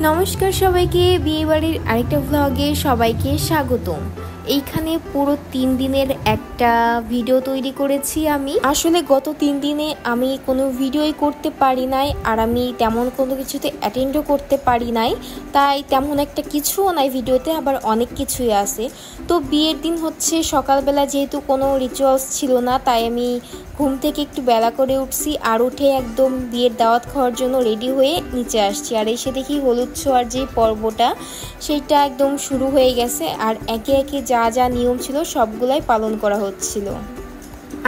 নমস্কার সবাইকে, বিয়েবাড়ির আরেকটা ভ্লগে সবাইকে স্বাগতম। এইখানে পুরো 3 দিনের একটা ভিডিও তৈরি করেছি আমি। আসলে গত 3 দিনে আমি কোনো ভিডিওই করতে পারি নাই, আর আমি তেমন কোনো কিছুতে অ্যাটেন্ডও করতে পারি নাই, তাই তেমন একটা কিছুও নাই ভিডিওতে, আবার অনেক কিছুই আছে। তো বিয়ের দিন হচ্ছে সকালবেলা যেহেতু কোনো রিচুয়ালস ছিল না, তাই আমি ঘুম থেকে একটু বেলা করে উঠছি, আর উঠে একদম বিয়ের দাওয়াত খাওয়ার জন্য রেডি হয়ে নিচে আসছি। আর এসে দেখি হলুদ ছোঁয়ার যে পর্বটা সেইটা একদম শুরু হয়ে গেছে, আর একে একে যা যা নিয়ম ছিল সবগুলাই পালন করা হচ্ছিল।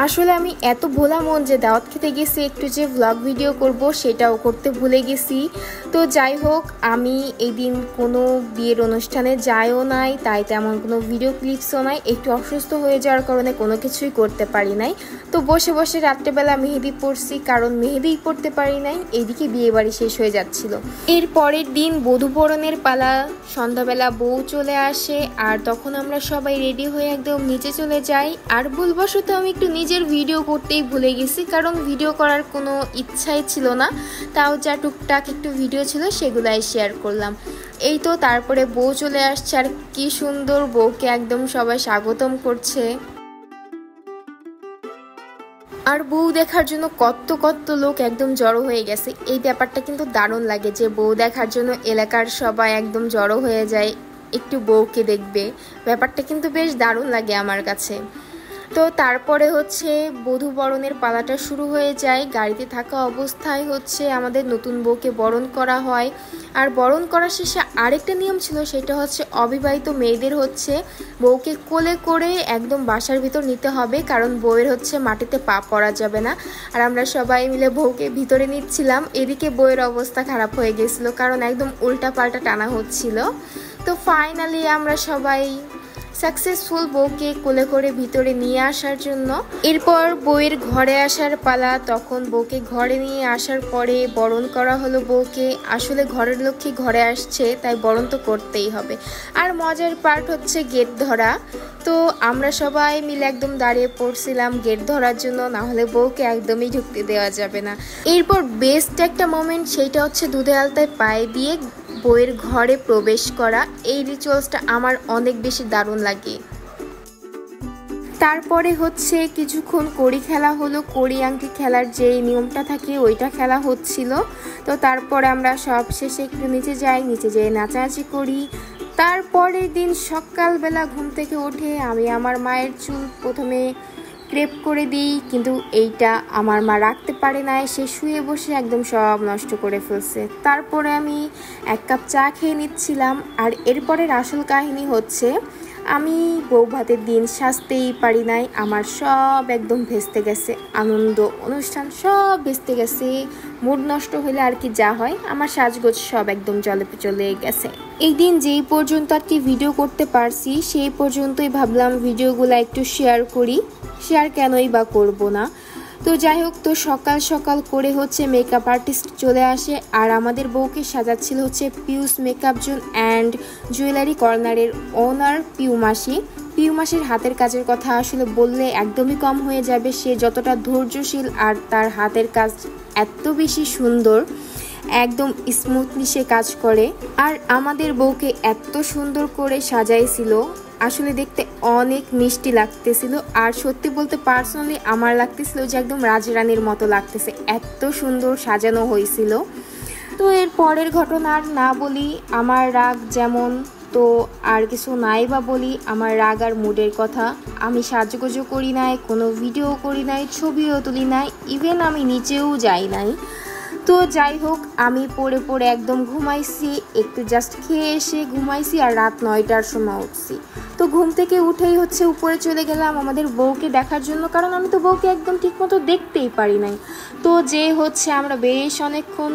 আসলে আমি এত ভোলা মন যে দাওয়াত খেতে গেছি, একটু যে ভ্লগ ভিডিও করব সেটাও করতে ভুলে গেছি। তো যাই হোক, আমি এই দিন কোনো বিয়ের অনুষ্ঠানে যাইও নাই, তাই তেমন কোনো ভিডিও ক্লিপসও নাই। একটু অসুস্থ হয়ে যাওয়ার কারণে কোনো কিছুই করতে পারি নাই। তো বসে বসে রাত্রেবেলা মেহেদি পড়ছি, কারণ মেহেদিই পড়তে পারি নাই, এইদিকে বিয়ে বাড়ি শেষ হয়ে যাচ্ছিল। এর পরের দিন বধূ বরণের পালা। সন্ধ্যাবেলা বউ চলে আসে, আর তখন আমরা সবাই রেডি হয়ে একদম নিচে চলে যাই। আর ভুলবশত আমি একটু নিজের ভিডিও করতেই ভুলে গেছি, কারণ ভিডিও করার কোনো ইচ্ছাই ছিল না। তাও যা টুকটাক একটু ভিডিও ছিল সেগুলাই শেয়ার করলাম। এই তো তারপরে বউ চলে আসছে, আর কি সুন্দর বউকে একদম সবাই স্বাগতম করছে। আর বউ দেখার জন্য কত কত লোক একদম জড়ো হয়ে গেছে। এই ব্যাপারটা কিন্তু দারুণ লাগে যে বউ দেখার জন্য এলাকার সবাই একদম জড়ো হয়ে যায় একটু বউকে দেখবে। ব্যাপারটা কিন্তু বেশ দারুণ লাগে আমার কাছে। তো তারপরে হচ্ছে বধূ বরণের পালাটা শুরু হয়ে যায়। গাড়িতে থাকা অবস্থায় হচ্ছে আমাদের নতুন বউকে বরণ করা হয়। আর বরণ করার শেষে আরেকটা নিয়ম ছিল, সেটা হচ্ছে অবিবাহিত মেয়েদের হচ্ছে বউকে কোলে করে একদম বাসার ভিতর নিতে হবে, কারণ বউয়ের হচ্ছে মাটিতে পা পড়া যাবে না। আর আমরা সবাই মিলে বউকে ভিতরে নিচ্ছিলাম, এদিকে বউয়ের অবস্থা খারাপ হয়ে গেছিল, কারণ একদম উল্টা পাল্টা টানা হচ্ছিল। তো ফাইনালি আমরা সবাই সাকসেসফুল বউকে কোলে করে ভিতরে নিয়ে আসার জন্য। এরপর বউয়ের ঘরে আসার পালা। তখন বউকে ঘরে নিয়ে আসার পরে বরণ করা হলো বউকে। আসলে ঘরের লক্ষ্মী ঘরে আসছে, তাই বরণ তো করতেই হবে। আর মজার পার্ট হচ্ছে গেট ধরা। তো আমরা সবাই মিলে একদম দাঁড়িয়ে পড়ছিলাম গেট ধরার জন্য, না হলে বউকে একদমই ঢুকতে দেওয়া যাবে না। এরপর বেস্ট একটা মোমেন্ট, সেইটা হচ্ছে দুধে আলতায় পায়ে দিয়ে বউয়ের ঘরে প্রবেশ করা। এই রিচুয়ালসটা আমার অনেক বেশি দারুণ লাগে। তারপরে হচ্ছে কিছুক্ষণ কড়ি খেলা হলো। কড়ি আংটি খেলার যে নিয়মটা থাকে ওইটা খেলা হচ্ছিল। তো তারপরে আমরা সব শেষে একটু নিচে যাই, নিচে যেয়ে নাচানাচি করি। তারপরের দিন সকালবেলা ঘুম থেকে উঠে আমি আমার মায়ের চুল প্রথমে ক্রেপ করে দিই, কিন্তু এইটা আমার মা রাখতে পারে নাই, সে শুয়ে বসে একদম সব নষ্ট করে ফেলছে। তারপরে আমি 1 কাপ চা খেয়ে নিচ্ছিলাম। আর এরপরের আসল কাহিনী হচ্ছে, আমি বউ ভাতের দিন সাজতেই পারি নাই, আমার সব একদম ভেস্তে গেছে, আনন্দ অনুষ্ঠান সব ভেস্তে গেছে। মুড নষ্ট হলে আর কি যা হয়, আমার সাজগোজ সব একদম জলে চলে গেছে। এই দিন যেই পর্যন্ত আর কি ভিডিও করতে পারছি, সেই পর্যন্তই ভাবলাম ভিডিওগুলো একটু শেয়ার করি। শেয়ার কেনই বা করব না। তো যাই হোক, তো সকাল সকাল করে হচ্ছে মেকআপ আর্টিস্ট চলে আসে, আর আমাদের বউকে সাজাচ্ছিল হচ্ছে পিউস মেকআপ জোন অ্যান্ড জুয়েলারি কর্নারের ওনার পিউ মাসি। পিউ মাসির হাতের কাজের কথা আসলে বললে একদমই কম হয়ে যাবে। সে যতটা ধৈর্যশীল, আর তার হাতের কাজ এত বেশি সুন্দর, একদম স্মুথলি সে কাজ করে। আর আমাদের বউকে এত সুন্দর করে সাজাইছিল, আসলে দেখতে অনেক মিষ্টি লাগতেছিল। আর সত্যি বলতে পার্সোনালি আমার লাগতেছিল যে একদম রাজরানীর মতো লাগতেছে, এত সুন্দর সাজানো হয়েছিল। তো এর পরের ঘটনা আর না বলি, আমার রাগ যেমন, তো আর কিছু নাই বা বলি আমার রাগ আর মুডের কথা। আমি সাজগোজও করি নাই, কোনো ভিডিও করি নাই, ছবিও তুলি নাই, ইভেন আমি নিচেও যাই নাই। তো যাই হোক, আমি পড়ে পড়ে একদম ঘুমাইছি, একটু জাস্ট খেয়ে এসে ঘুমাইছি, আর রাত 9টার সময় উঠছি। তো ঘুম থেকে উঠেই হচ্ছে উপরে চলে গেলাম আমাদের বউকে দেখার জন্য, কারণ আমি তো বউকে একদম ঠিকমতো দেখতেই পারি নাই। তো যে হচ্ছে আমরা বেশ অনেকক্ষণ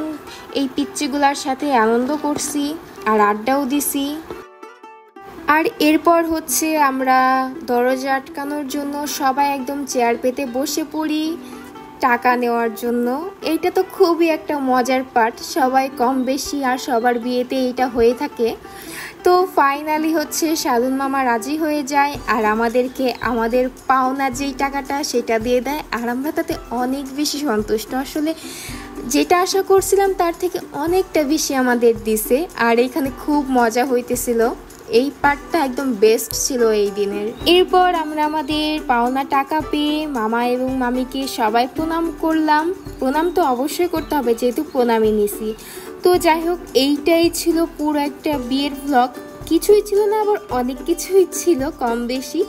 এই পিচ্চিগুলার সাথে আনন্দ করছি, আর আড্ডাও দিছি। আর এরপর হচ্ছে আমরা দরজা আটকানোর জন্য সবাই একদম চেয়ার পেতে বসে পড়ি টাকা নেওয়ার জন্য। এইটা তো খুবই একটা মজার পার্ট, সবাই কম বেশি আর সবার বিয়েতে এইটা হয়ে থাকে। তো ফাইনালি হচ্ছে সালুন মামা রাজি হয়ে যায়, আর আমাদেরকে আমাদের পাওনা যেই টাকাটা সেটা দিয়ে দেয়, আর আমরা তাতে অনেক বেশি সন্তুষ্ট। আসলে যেটা আশা করছিলাম তার থেকে অনেকটা বেশি আমাদের দিছে। আর এখানে খুব মজা হইতেছিল, এই পার্টটা একদম বেস্ট ছিল এই দিনের। এরপর আমরা আমাদের পাওনা টাকা পেয়ে মামা এবং মামিকে সবাই প্রণাম করলাম। প্রণাম তো অবশ্যই করতে হবে যেহেতু প্রণামই নিছি। তো যাই হোক, এইটাই ছিল পুরো একটা বিয়ের ব্লগ। কিছুই ছিল না, আবার অনেক কিছুই ছিল কম বেশি।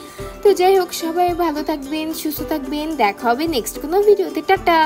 তো যাই হোক, সবাই ভালো থাকবেন, সুস্থ থাকবেন, দেখা হবে নেক্সট কোনো ভিডিওতে। টাটা।